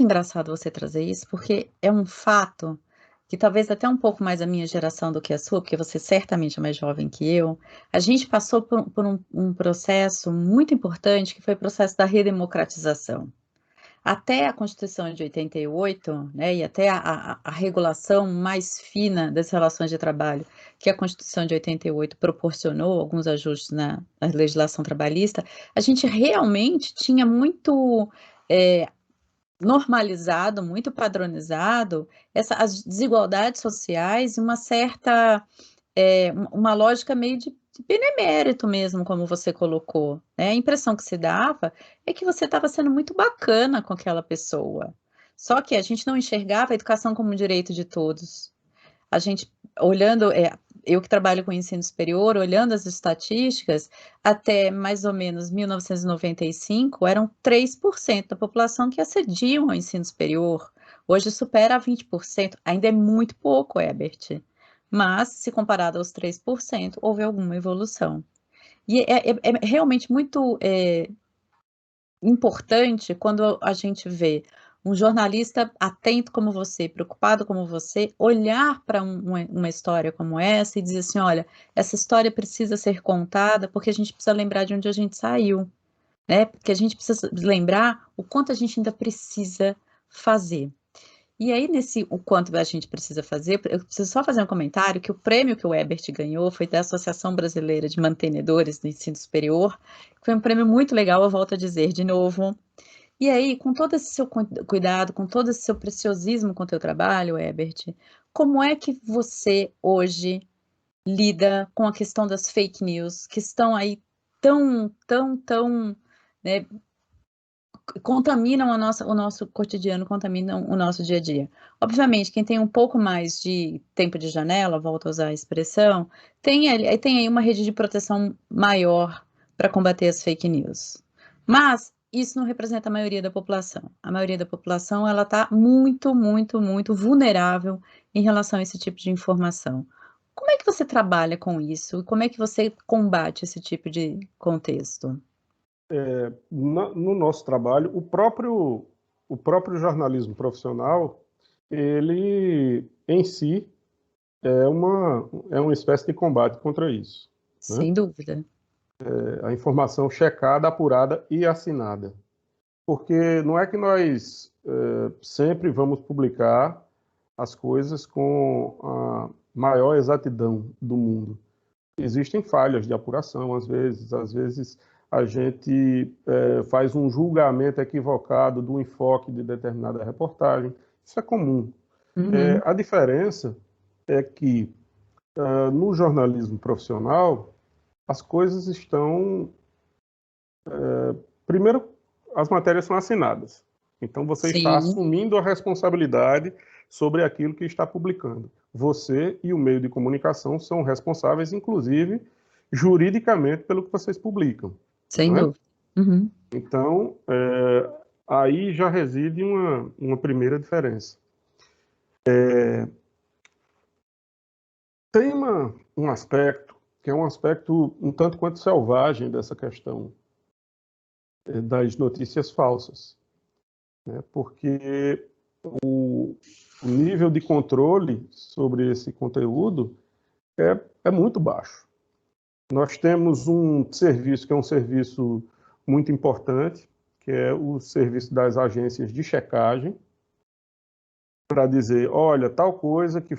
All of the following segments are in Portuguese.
muito engraçado você trazer isso, porque é um fato que talvez até um pouco mais a minha geração do que a sua, porque você certamente é mais jovem que eu, a gente passou por um processo muito importante, que foi o processo da redemocratização. Até a Constituição de 88, né, e até a regulação mais fina das relações de trabalho, que a Constituição de 88 proporcionou, alguns ajustes na legislação trabalhista, a gente realmente tinha muito, eh, normalizado, muito padronizado as desigualdades sociais e uma certa, uma lógica meio de benemérito mesmo, como você colocou, né. A impressão que se dava é que você estava sendo muito bacana com aquela pessoa. Só que a gente não enxergava a educação como um direito de todos. A gente olhando, eu que trabalho com ensino superior, olhando as estatísticas, até mais ou menos 1995, eram 3% da população que acediam ao ensino superior. Hoje supera a 20%, ainda é muito pouco, Herbert, mas se comparado aos 3%, houve alguma evolução. E é realmente muito, importante quando a gente vê um jornalista atento como você, preocupado como você, olhar para uma história como essa e dizer assim: "Olha, essa história precisa ser contada, porque a gente precisa lembrar de onde a gente saiu, né, porque a gente precisa lembrar o quanto a gente ainda precisa fazer". E aí nesse o quanto a gente precisa fazer, eu preciso só fazer um comentário que o prêmio que o Ebert ganhou foi da Associação Brasileira de Mantenedores do Ensino Superior, que foi um prêmio muito legal, eu volto a dizer de novo. E aí, com todo esse seu cuidado, com todo esse seu preciosismo com o teu trabalho, Ebert, como é que você hoje lida com a questão das fake news, que estão aí tão, né, contaminam o nosso cotidiano, contaminam o nosso dia a dia. Obviamente, quem tem um pouco mais de tempo de janela, volto a usar a expressão, tem aí uma rede de proteção maior para combater as fake news. Mas isso não representa a maioria da população. A maioria da população, ela está muito vulnerável em relação a esse tipo de informação. Como é que você trabalha com isso? E como é que você combate esse tipo de contexto? No nosso trabalho, o próprio jornalismo profissional, ele em si é uma espécie de combate contra isso, né? Sem dúvida. A informação checada, apurada e assinada. Porque não é que nós sempre vamos publicar as coisas com a maior exatidão do mundo. Existem falhas de apuração, às vezes a gente faz um julgamento equivocado do enfoque de determinada reportagem. Isso é comum. Uhum. A diferença é que no jornalismo profissional as coisas estão. Primeiro, as matérias são assinadas. Então você está Sim, assumindo a responsabilidade sobre aquilo que está publicando. Você e o meio de comunicação são responsáveis, inclusive juridicamente, pelo que vocês publicam, sem não é? dúvida. Uhum. Então, aí já reside uma primeira diferença. Tem um aspecto que é um aspecto um tanto quanto selvagem dessa questão das notícias falsas, né? Porque o nível de controle sobre esse conteúdo é muito baixo. Nós temos um serviço que é um serviço muito importante, que é o serviço das agências de checagem, para dizer, olha, tal coisa que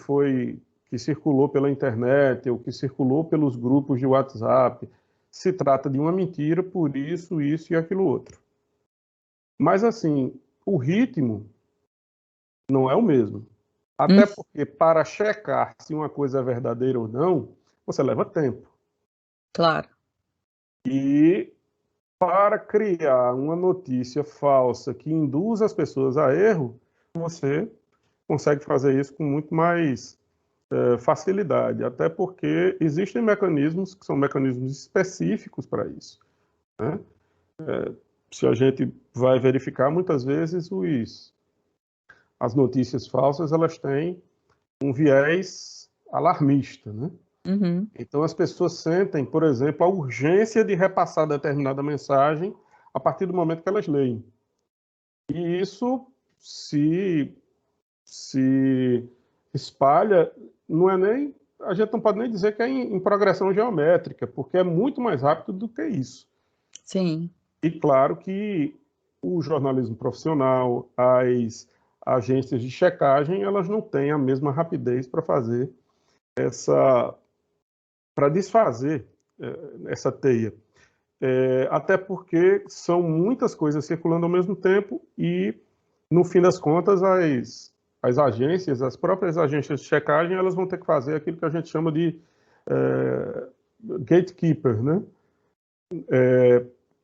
circulou pela internet ou que circulou pelos grupos de WhatsApp, se trata de uma mentira por isso, isso e aquilo outro. Mas assim, o ritmo não é o mesmo. Hum, Até porque para checar se uma coisa é verdadeira ou não, você leva tempo. claro. E para criar uma notícia falsa que induz as pessoas a erro, você consegue fazer isso com muito mais facilidade, até porque existem mecanismos que são mecanismos específicos para isso, né? Se a gente vai verificar, muitas vezes as notícias falsas elas têm um viés alarmista, né? Uhum. Então as pessoas sentem, por exemplo, a urgência de repassar determinada mensagem a partir do momento que elas leem. E isso se espalha, a gente não pode nem dizer que é em progressão geométrica, porque é muito mais rápido do que isso. Sim. E claro que o jornalismo profissional, as agências de checagem, elas não têm a mesma rapidez para fazer para desfazer essa teia. Até porque são muitas coisas circulando ao mesmo tempo e, no fim das contas, as agências, as próprias agências de checagem, elas vão ter que fazer aquilo que a gente chama de gatekeeper, né?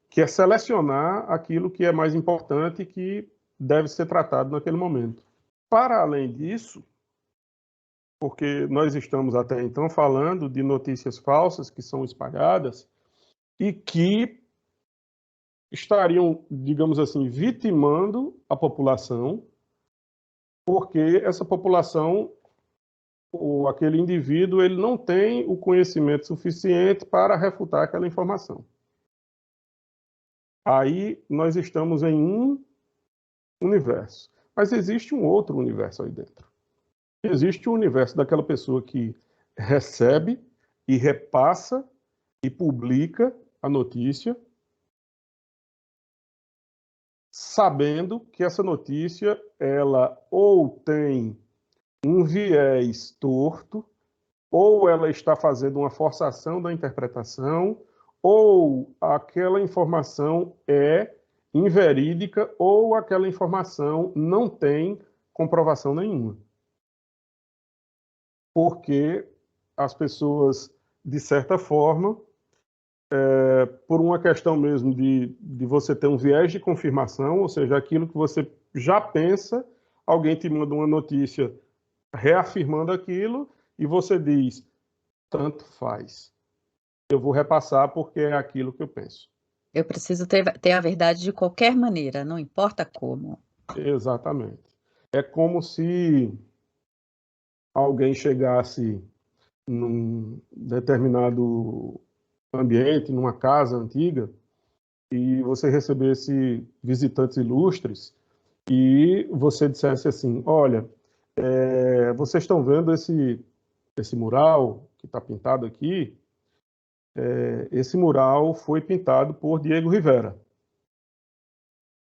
Que é selecionar aquilo que é mais importante e que deve ser tratado naquele momento. Para além disso, porque nós estamos até então falando de notícias falsas que são espalhadas e que estariam, digamos assim, vitimando a população, porque essa população, ou aquele indivíduo, ele não tem o conhecimento suficiente para refutar aquela informação. Aí nós estamos em um universo, mas existe um outro universo aí dentro. Existe o universo daquela pessoa que recebe e repassa e publica a notícia, sabendo que essa notícia ela ou tem um viés torto, ou ela está fazendo uma forçação da interpretação, ou aquela informação é inverídica, ou aquela informação não tem comprovação nenhuma. Porque as pessoas, de certa forma, por uma questão mesmo de você ter um viés de confirmação, ou seja, aquilo que você já pensa, alguém te manda uma notícia reafirmando aquilo e você diz, tanto faz. Eu vou repassar porque é aquilo que eu penso. Eu preciso ter a verdade de qualquer maneira, não importa como. Exatamente. É como se alguém chegasse num determinado ambiente, numa casa antiga, e você recebesse visitantes ilustres e você dissesse assim, olha, vocês estão vendo esse mural que está pintado aqui? Esse mural foi pintado por Diego Rivera.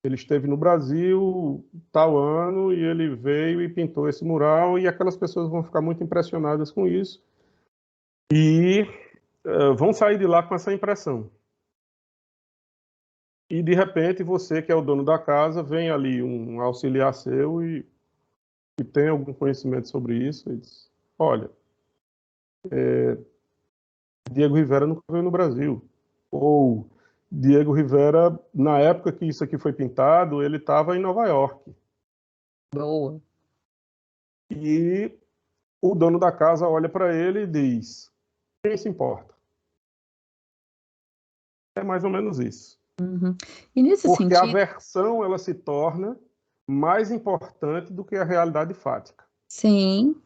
Ele esteve no Brasil tal ano e ele veio e pintou esse mural e aquelas pessoas vão ficar muito impressionadas com isso e vão sair de lá com essa impressão. E, de repente, você, que é o dono da casa, vem ali um auxiliar seu e tem algum conhecimento sobre isso e diz, olha, Diego Rivera nunca veio no Brasil. Ou Diego Rivera, na época que isso aqui foi pintado, ele estava em Nova York. Boa. E o dono da casa olha para ele e diz, quem se importa? É mais ou menos isso. Uhum. E nesse Porque a sentido, versão ela se torna mais importante do que a realidade fática. sim.